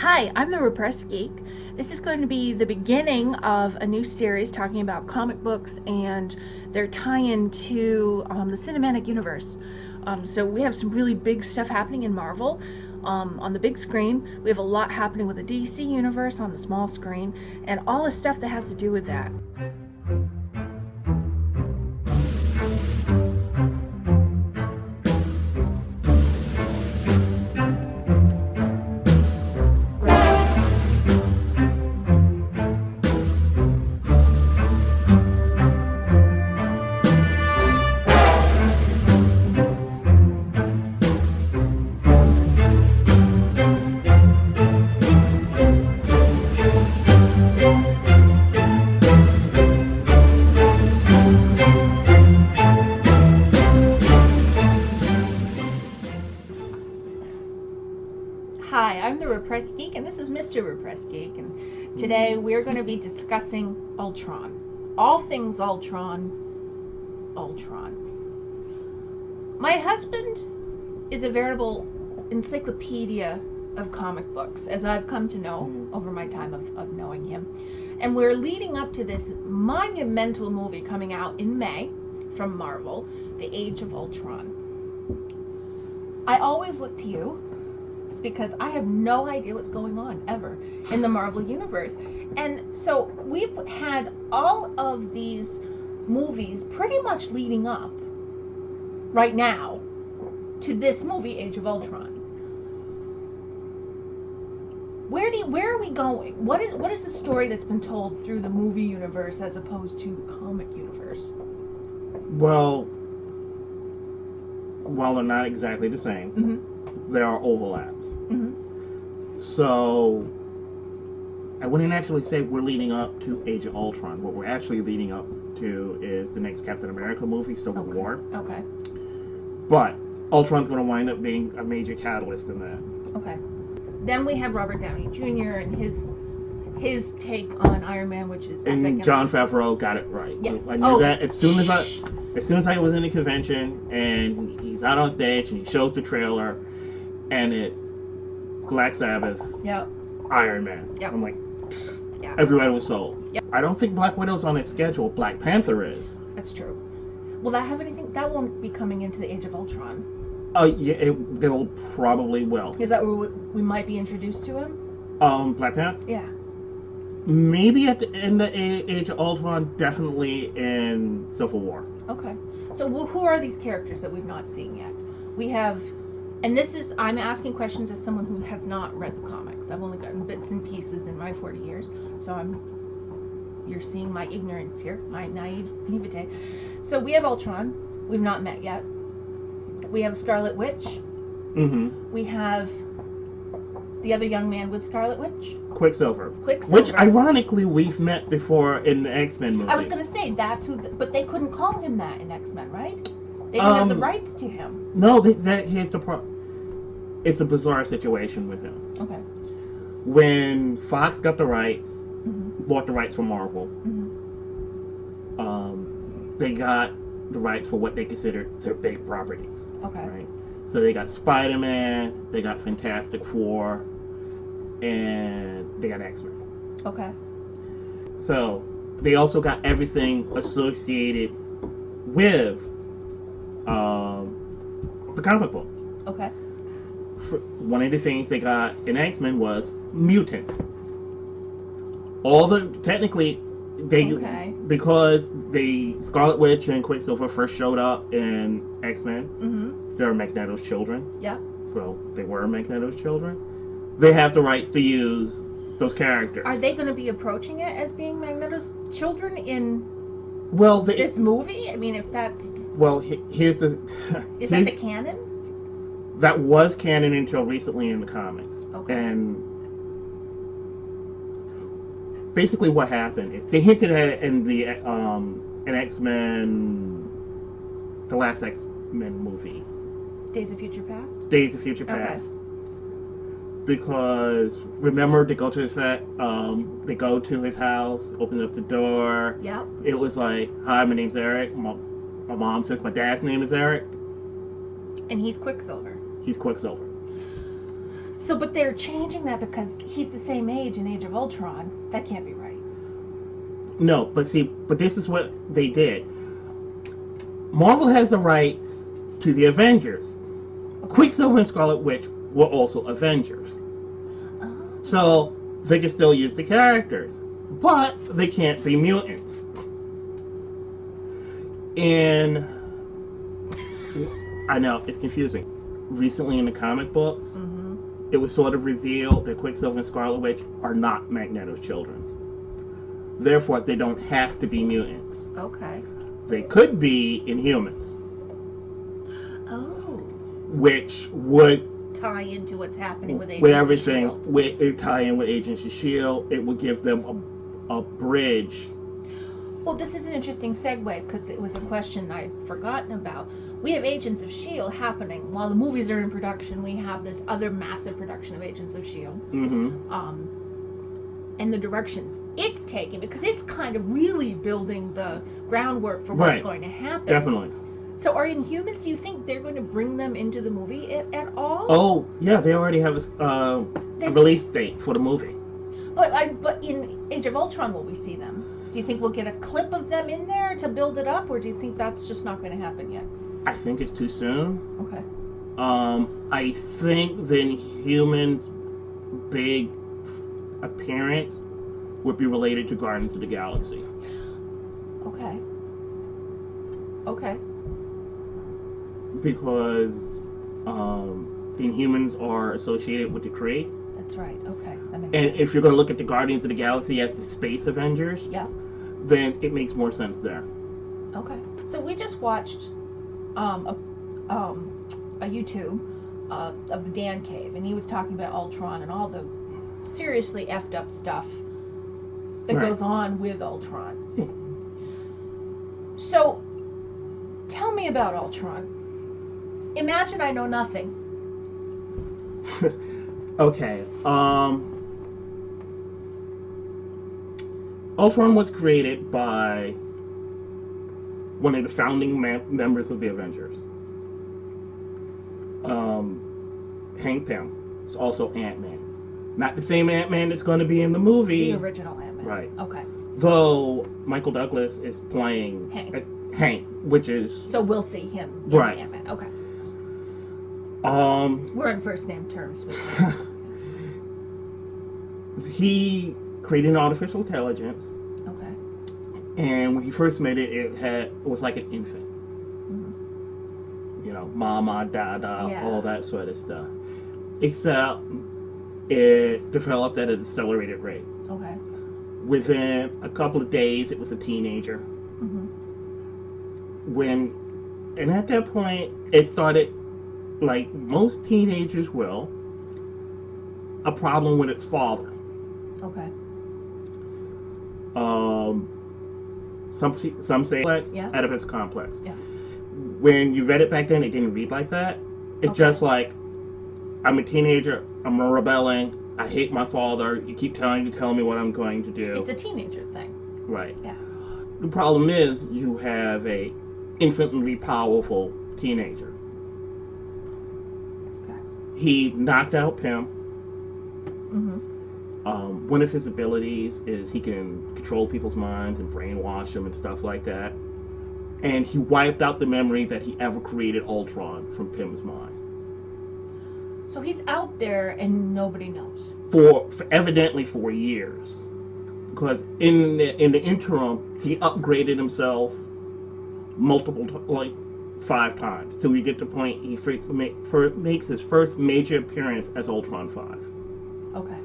Hi, I'm the Repressed Geek. This is going to be the beginning of a new series talking about comic books and their tie-in to the cinematic universe. So we have some really big stuff happening in Marvel on the big screen. We have a lot happening with the DC universe on the small screen, and all the stuff that has to do with that. Hi, I'm the Repressed Geek, and this is Mr. Repressed Geek, and today we're going to be discussing Ultron. All things Ultron. My husband is a veritable encyclopedia of comic books, as I've come to know over my time of knowing him. And we're leading up to this monumental movie coming out in May from Marvel, The Age of Ultron. I always look to you, because I have no idea what's going on ever in the Marvel universe. And so we've had all of these movies pretty much leading up right now to this movie, Age of Ultron. Where are we going? What is the story that's been told through the movie universe as opposed to the comic universe? Well, while they're not exactly the same, there are overlaps. So I wouldn't actually say we're leading up to Age of Ultron. What we're actually leading up to is the next Captain America movie, Civil War. Okay. But Ultron's going to wind up being a major catalyst in that. Okay. Then we have Robert Downey Jr. and his take on Iron Man, which is and epic. Jon Favreau got it right. Yes. I knew that as soon as I was in the convention and he's out on stage and he shows the trailer and it's Black Sabbath, Iron Man. Yep. I'm like, everybody was sold. Yep. I don't think Black Widow's on its schedule. Black Panther is. That's true. Will that have anything? That won't be coming into the Age of Ultron. Yeah, it'll probably will. Is that where we might be introduced to him? Black Panther? Yeah. Maybe at the end of Age of Ultron, definitely in Civil War. Okay. So who are these characters that we've not seen yet? We have, and I'm asking questions as someone who has not read the comics. I've only gotten bits and pieces in my 40 years, so you're seeing my ignorance here, my naivete. So we have Ultron, we've not met yet. We have Scarlet Witch. We have the other young man with Scarlet Witch. Quicksilver. Which, ironically, we've met before in the X-Men movie. I was going to say, that's who, but they couldn't call him that in X-Men, right? They didn't have the rights to him. No, here's the problem. It's a bizarre situation with him. Okay. When Fox got the rights, bought the rights from Marvel, they got the rights for what they considered their big properties. Okay. Right? So they got Spider-Man, they got Fantastic Four, and they got X-Men. Okay. So they also got everything associated with the comic book. Okay. One of the things they got in X-Men was mutant. Because the Scarlet Witch and Quicksilver first showed up in X-Men, they're Magneto's children. Yeah. Well, they were Magneto's children. They have the rights to use those characters. Are they going to be approaching it as being Magneto's children in this movie? I mean, if that's... Well, here's the... Is that the canon? That was canon until recently in the comics. Okay. And basically what happened is they hinted at it in the in X-Men, the last X-Men movie. Days of Future Past? Days of Future Past. Okay. Because remember, they go to his house, open up the door. Yep. It was like, "Hi, my name's Eric." My mom says my dad's name is Eric. And he's Quicksilver. He's Quicksilver. So, but they're changing that because he's the same age in Age of Ultron. That can't be right. No, but this is what they did. Marvel has the rights to the Avengers. Okay. Quicksilver and Scarlet Witch were also Avengers. Oh. So they can still use the characters, but they can't be mutants. And I know, it's confusing. Recently in the comic books, it was sort of revealed that Quicksilver and Scarlet Witch are not Magneto's children. Therefore, they don't have to be mutants. Okay. They could be Inhumans. Oh. Which would tie into what's happening with Agents with everything, of S.H.I.E.L.D. It tie in with Agents of S.H.I.E.L.D. It would give them a bridge. Well, this is an interesting segue because it was a question I'd forgotten about. We have Agents of S.H.I.E.L.D. happening. While the movies are in production, we have this other massive production of Agents of S.H.I.E.L.D. Mm-hmm. And the directions it's taking, because it's kind of really building the groundwork for what's going to happen. Definitely. So are Inhumans, do you think they're going to bring them into the movie at all? Oh, yeah, they already have a release date for the movie. But in Age of Ultron, will we see them? Do you think we'll get a clip of them in there to build it up, or do you think that's just not going to happen yet? I think it's too soon. Okay. I think the Inhumans' big appearance would be related to Guardians of the Galaxy. Okay. Okay. Because the Inhumans are associated with the Kree. That's right. Okay. That makes and sense. if you're going to look at the Guardians of the Galaxy as the Space Avengers, then it makes more sense there. Okay. So we just watched a YouTube of the Dan Cave, and he was talking about Ultron and all the seriously effed up stuff that goes on with Ultron. So, tell me about Ultron. Imagine I know nothing. Okay. Ultron was created by one of the founding members of the Avengers. Hank Pym. It's also Ant-Man. Not the same Ant-Man that's going to be in the movie. The original Ant-Man. Right. Okay. Though Michael Douglas is playing Hank, which is... So we'll see him in Ant-Man. Okay. We're on first name terms with him. He created an artificial intelligence. Okay. And when he first made it, it was like an infant. Mm-hmm. You know, mama, dada, all that sort of stuff. Except it developed at an accelerated rate. Okay. Within a couple of days, it was a teenager. Mm-hmm. And at that point, it started, like most teenagers will, a problem with its father. Okay. Some say Oedipus complex. Yeah. When you read it back then, it didn't read like that. It's just like, I'm a teenager, I'm rebelling, I hate my father, you keep trying to tell me what I'm going to do. It's a teenager thing. Right. Yeah. The problem is, you have a infinitely powerful teenager. Okay. He knocked out Pym. Mm-hmm. One of his abilities is he can control people's minds and brainwash them and stuff like that. And he wiped out the memory that he ever created Ultron from Pym's mind. So he's out there and nobody knows. For evidently for years. Because in the interim, he upgraded himself like 5 times. Till we get to the point he makes his first major appearance as Ultron 5. Okay.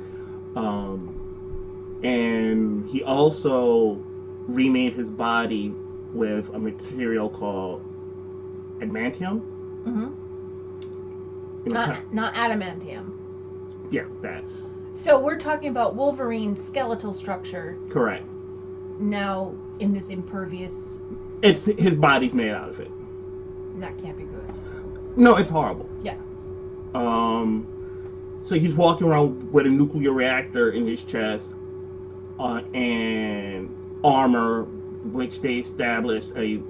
And he also remade his body with a material called adamantium. Mm-hmm. Not adamantium. Yeah, that. So we're talking about Wolverine's skeletal structure. Correct. Now in this impervious. His body's made out of it. That can't be good. No, it's horrible. Yeah. So he's walking around with a nuclear reactor in his chest, and armor, which they established a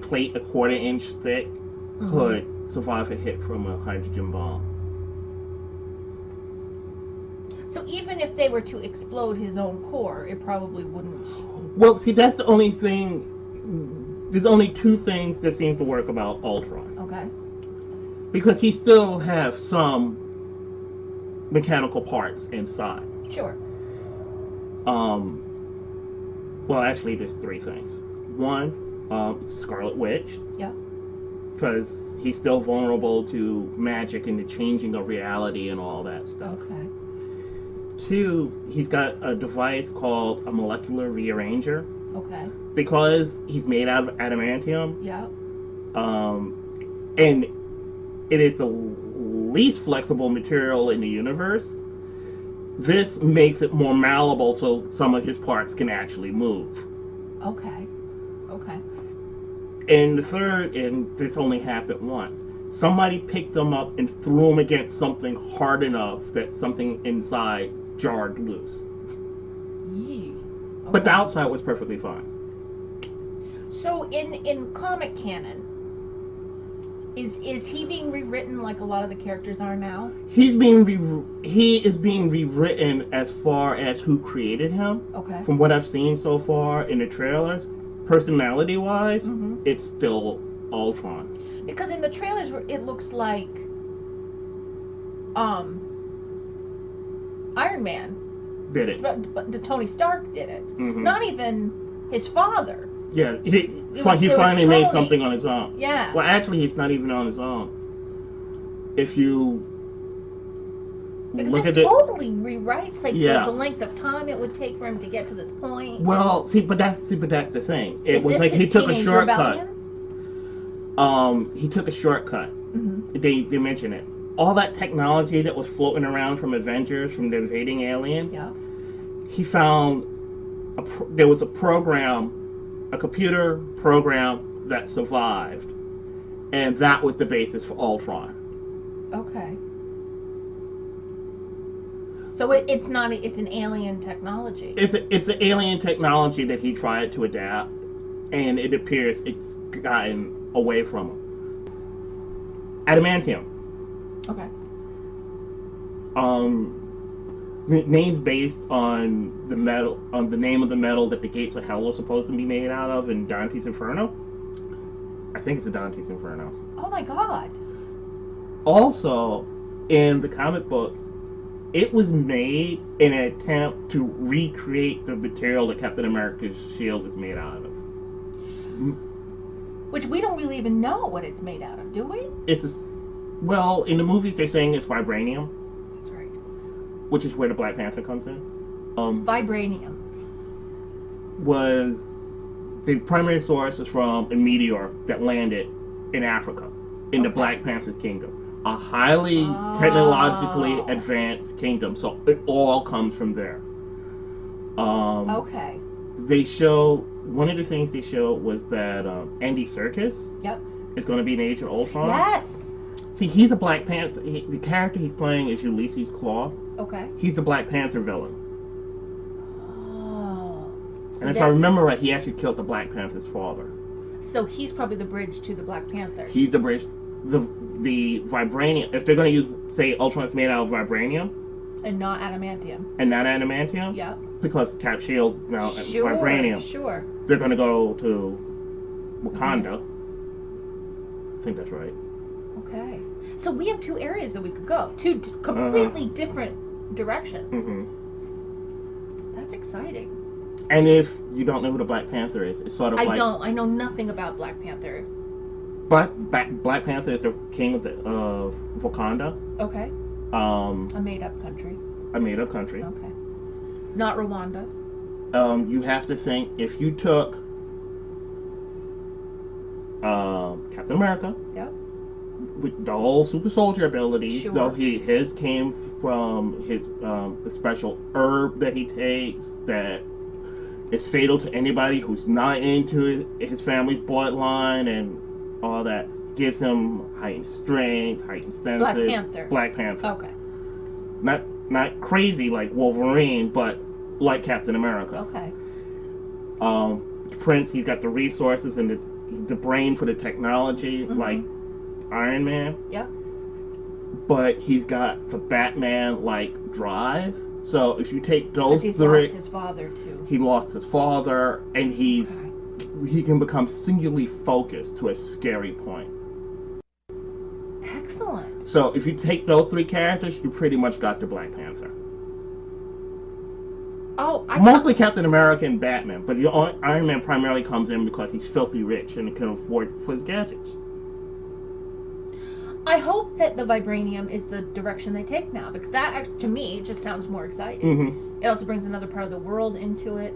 plate a 1/4 inch thick could survive a hit from a hydrogen bomb. So even if they were to explode his own core, it probably wouldn't. Well, see, that's the only thing. There's only two things that seem to work about Ultron. Okay. Because he still have some mechanical parts inside. Sure. Well, actually, there's three things. One, Scarlet Witch. Yeah. Because he's still vulnerable to magic and the changing of reality and all that stuff. Okay. Two, he's got a device called a molecular rearranger. Okay. Because he's made out of adamantium. Yeah. And it is the least flexible material in the universe. This makes it more malleable so some of his parts can actually move. Okay. Okay. And the third, and this only happened once, somebody picked them up and threw them against something hard enough that something inside jarred loose. Yee. Okay. But the outside was perfectly fine. So in comic canon, is he being rewritten like a lot of the characters are now? He is being rewritten as far as who created him. Okay. From what I've seen so far in the trailers, personality-wise, it's still Ultron. Because in the trailers, it looks like Iron Man Did it? But the Tony Stark did it. Mm-hmm. Not even his father. Yeah, he was finally made Tony. something on his own. Yeah. Well, actually, he's not even on his own. If you Because look this at it, totally rewrites like Yeah. the length of time it would take for him to get to this point. well, but that's the thing. It Is was this like his he took a teenage shortcut. rebellion? He took a shortcut. Mm-hmm. They mention it. All that technology that was floating around from Avengers, from the invading aliens. Yeah. He found there was a computer program that survived, and that was the basis for Ultron. Okay. So it's not it's an alien technology. It's an alien technology that he tried to adapt, and it appears it's gotten away from him. Adamantium. Okay. Names based on the metal, on the name of the metal that the gates of hell are supposed to be made out of in Dante's Inferno. I think it's a Dante's Inferno. Oh my God. Also, in the comic books, it was made in an attempt to recreate the material that Captain America's shield is made out of. Which we don't really even know what it's made out of, do we? Well, in the movies they're saying it's vibranium. That's right. Which is where the Black Panther comes in. Vibranium. Was the primary source is from a meteor that landed in Africa, in the Black Panther's kingdom. A highly technologically advanced kingdom, so it all comes from there. Okay. They show, one of the things they showed was that Andy Serkis is going to be in Age of Ultron. Yes. See, he's a Black Panther. The character he's playing is Ulysses Claw. Okay. He's a Black Panther villain. Oh. So And if I remember right, he actually killed the Black Panther's father. So he's probably the bridge to the Black Panther. He's the bridge. The vibranium. If they're going to use, say, Ultron's made out of vibranium And not adamantium. and not adamantium, Yeah. because Cap Shields is now vibranium. Sure. They're going to go to Wakanda. I think that's right. Okay. So we have two areas that we could go. Two completely different directions. Mm-hmm. That's exciting. And if you don't know who the Black Panther is, it's sort of like... I don't. I know nothing about Black Panther. Black Panther is the king of Wakanda. Okay. A made-up country. A made-up country. Okay. Not Rwanda. You have to think, if you took Captain America, Yep. with the whole super soldier abilities, Sure. though his came from his a special herb that he takes that is fatal to anybody who's not into his family's bloodline and all that, gives him heightened strength, heightened senses. Black Panther. Okay. Not crazy like Wolverine, but like Captain America. Okay. Prince, he's got the resources and the brain for the technology, like Iron Man. Yep. But he's got the Batman like drive So if you take those Because he's three, lost his father too. he lost his father, and he can become singularly focused to a scary point. Excellent. So if you take those three characters, you pretty much got the Black Panther. Oh, Mostly Captain America and Batman, but Iron Man primarily comes in because he's filthy rich and can afford for his gadgets. I hope that the vibranium is the direction they take now, because that, to me, just sounds more exciting. Mm-hmm. It also brings another part of the world into it.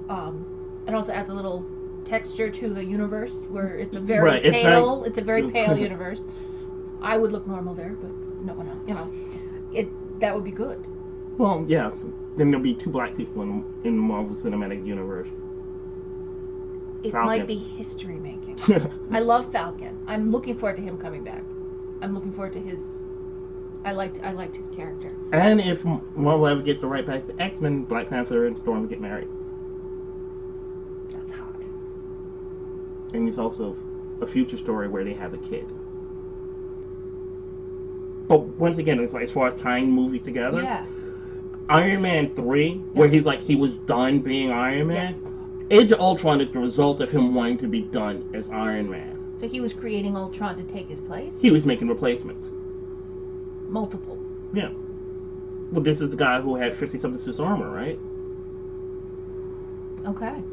It also adds a little texture to the universe, where it's a very pale. It's a very pale universe. I would look normal there, but no one else. You know, that would be good. Well, yeah. Then there'll be two black people in the Marvel Cinematic Universe. It Falcon. might be history making. I love Falcon. I'm looking forward to him coming back. I'm looking forward to his. I liked his character. And if Marvel ever gets the right back to X-Men, Black Panther and Storm get married. That's hot. And it's also a future story where they have a kid. But once again, it's like as far as tying movies together. Yeah. Iron Man 3, where he was done being Iron Man. Yes. Age of Ultron is the result of him wanting to be done as Iron Man. So he was creating Ultron to take his place? He was making replacements. Multiple. Yeah. Well, this is the guy who had 50-something suits armor, right? Okay.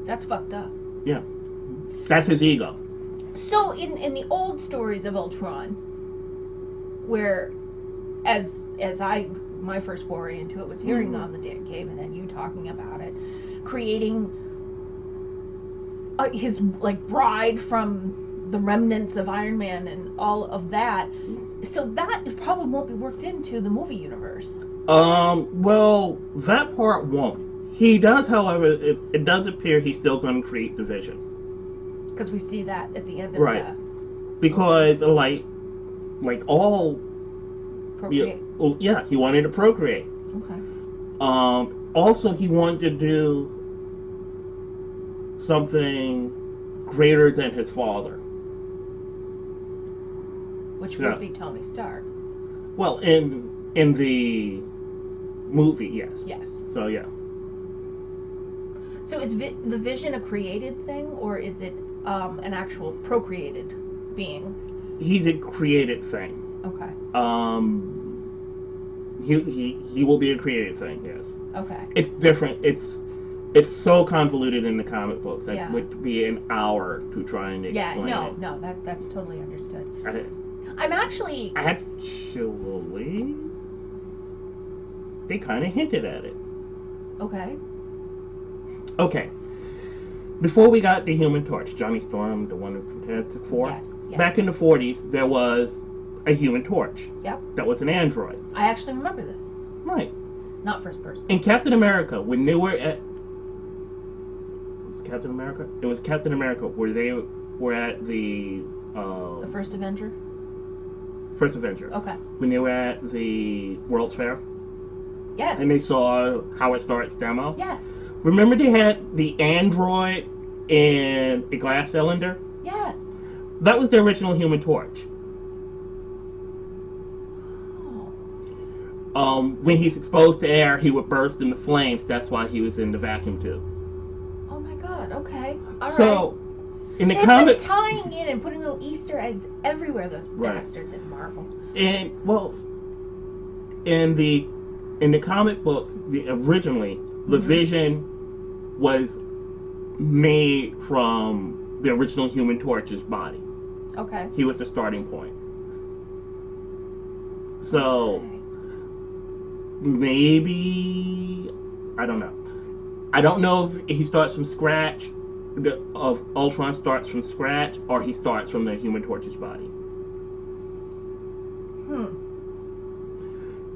That's fucked up. Yeah. That's his ego. So in the old stories of Ultron, where as my first foray into it was hearing on the Dan Cave and then you talking about it, creating his bride from the remnants of Iron Man and all of that. So that probably won't be worked into the movie universe. Well, that part won't. He does, however, it does appear he's still going to create the Vision. Because we see that at the end of right. Because all. Procreate. Yeah, he wanted to procreate. Okay. Also, he wanted to do something greater than his father. Which would be Tony Stark. Well, in the movie, yes. Yes. So, yeah. So is the Vision a created thing, or is it an actual procreated being? He's a created thing. Okay. He will be a created thing, yes. Okay. It's different. It's so convoluted in the comic books. That would be an hour to try and explain it. No, that's totally understood. I'm actually... Actually... They kind of hinted at it. Okay. Okay. Before we got the Human Torch, Johnny Storm, the one who took four. Yes. Back in the 40s, there was a Human Torch. Yep. That was an android. I actually remember this. Right. Not first person. In Captain America, when they were at... Was it Captain America? It was Captain America, where they were at the... the First Avenger? First Avenger. Okay. When they were at the World's Fair. Yes. And they saw Howard Stark's demo. Yes. Remember they had the android in a glass cylinder? Yes. That was the original Human Torch. Oh. When he's exposed to air, he would burst into flames. That's why he was in the vacuum tube. Oh my God. Okay. All right. In the They've comic, been tying in and putting little Easter eggs everywhere. Those bastards in Marvel. And in the comic books, originally the Vision was made from the original Human Torch's body. Okay. He was the starting point. So maybe I don't know. I don't know if he starts from scratch. Of Ultron starts from scratch, or he starts from the Human Torch's body.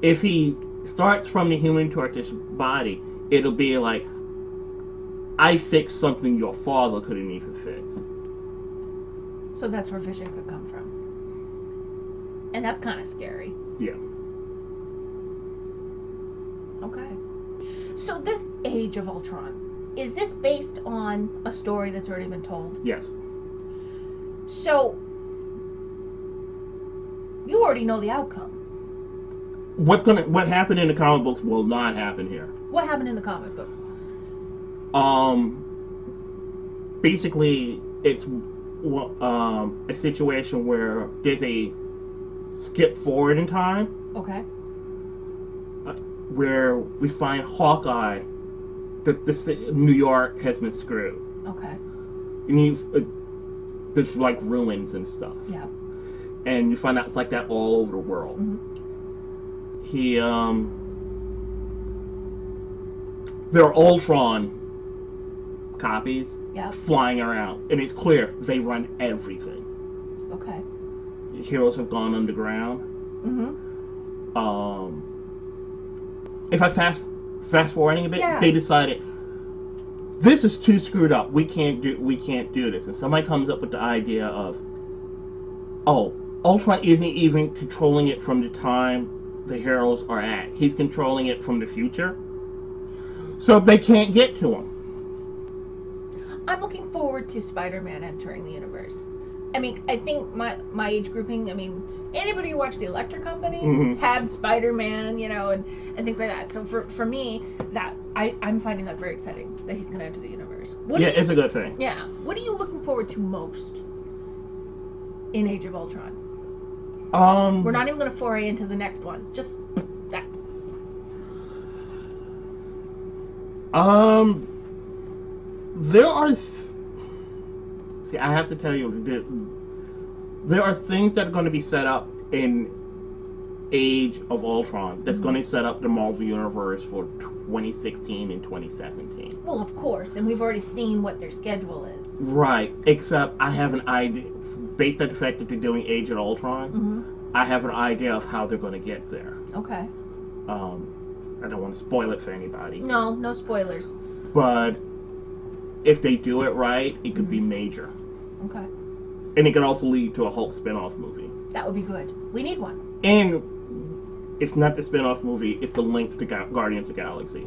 If he starts from the Human Torch's body, it'll be like, I fixed something your father couldn't even fix. So that's where Vision could come from. And that's kind of scary. Yeah. Okay. So this Age of Ultron, is this based on a story that's already been told? Yes. So, you already know the outcome. what happened in the comic books will not happen here. What happened in the comic books? Basically, it's a situation where there's a skip forward in time. Okay. Where we find Hawkeye, the New York has been screwed. Okay. And there's like ruins and stuff. Yeah. And you find out it's like that all over the world. Mm-hmm. There are Ultron copies Yeah. flying around, and it's clear they run everything. Okay. The heroes have gone underground. Mm-hmm. If I fast forwarding a bit, Yeah. they decided this is too screwed up. We can't do this. And somebody comes up with the idea of, oh, Ultron isn't even controlling it from the time the heroes are at. He's controlling it from the future. So they can't get to him. I'm looking forward to Spider-Man entering the universe. I mean, I think my age grouping, I mean, anybody who watched the Electric Company Mhm. had Spider-Man, you know, and things like that. So for me, that I'm finding that very exciting that he's going to enter the universe. It's a good thing. Yeah. What are you looking forward to most in Age of Ultron? We're not even going to foray into the next ones. Just that. There are. See, I have to tell you, there are things that are going to be set up in Age of Ultron that's going to set up the Marvel Universe for 2016 and 2017. Well, of course, and we've already seen what their schedule is. Right, except I have an idea, based on the fact that they're doing Age of Ultron, Mm-hmm. I have an idea of how they're going to get there. Okay. I don't want to spoil it for anybody. No spoilers. But if they do it right, it could be major. Okay. And it could also lead to a Hulk spin-off movie. That would be good. We need one. And it's not the spin-off movie, it's the link to Guardians of the Galaxy.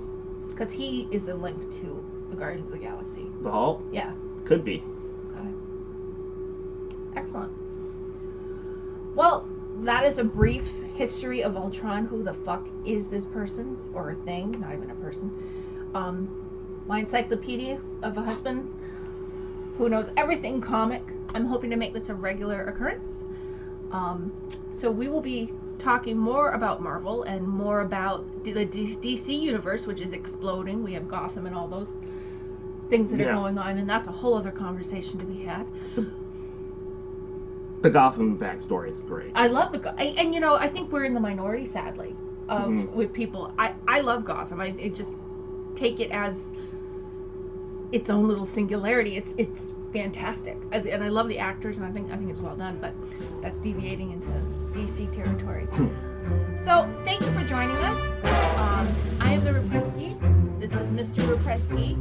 Because he is a link to the Guardians of the Galaxy. The Hulk? Yeah. Could be. Okay. Excellent. Well, that is a brief history of Ultron. Who the fuck is this person? Or a thing, not even a person. My encyclopedia of a husband who knows everything comic. I'm hoping to make this a regular occurrence. So we will be talking more about Marvel and more about the DC universe, which is exploding. We have Gotham and all those things that are going on, and that's a whole other conversation to be had. The Gotham backstory is great. I love and you know, I think we're in the minority, sadly, with people. I love Gotham. I just take it as its own little singularity. It's fantastic, and I love the actors, and I think it's well done. But that's deviating into DC territory. So thank you for joining us. I am the Repressed Geek. This is Mr. Repressed Geek.